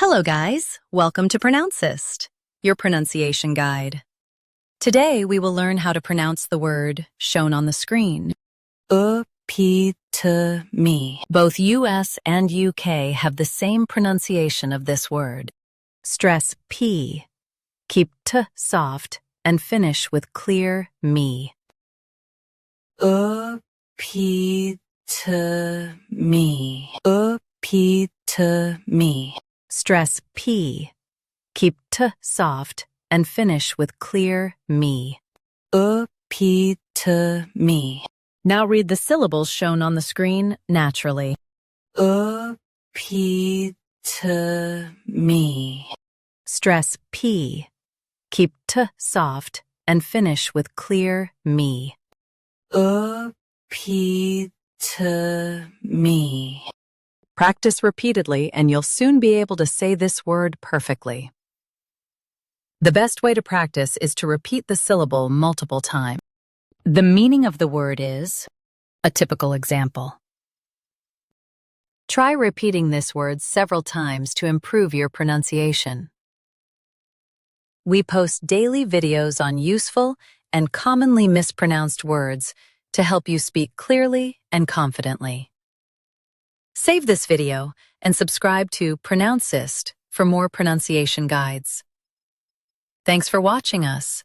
Hello guys, welcome to Pronouncist, your pronunciation guide. Today we will learn how to pronounce the word shown on the screen. EPITOME. Both US and UK have the same pronunciation of this word. Stress P. Keep T soft and finish with clear me. EPITOME. EPITOME. Stress P. Keep T soft and finish with clear me. EPITOME. Now read the syllables shown on the screen naturally. EPITOME. Stress P. Keep T soft and finish with clear me. EPITOME. Practice repeatedly and you'll soon be able to say this word perfectly. The best way to practice is to repeat the syllable multiple times. The meaning of the word is a typical example. Try repeating this word several times to improve your pronunciation. We post daily videos on useful and commonly mispronounced words to help you speak clearly and confidently. Save this video and subscribe to Pronouncist for more pronunciation guides. Thanks for watching us.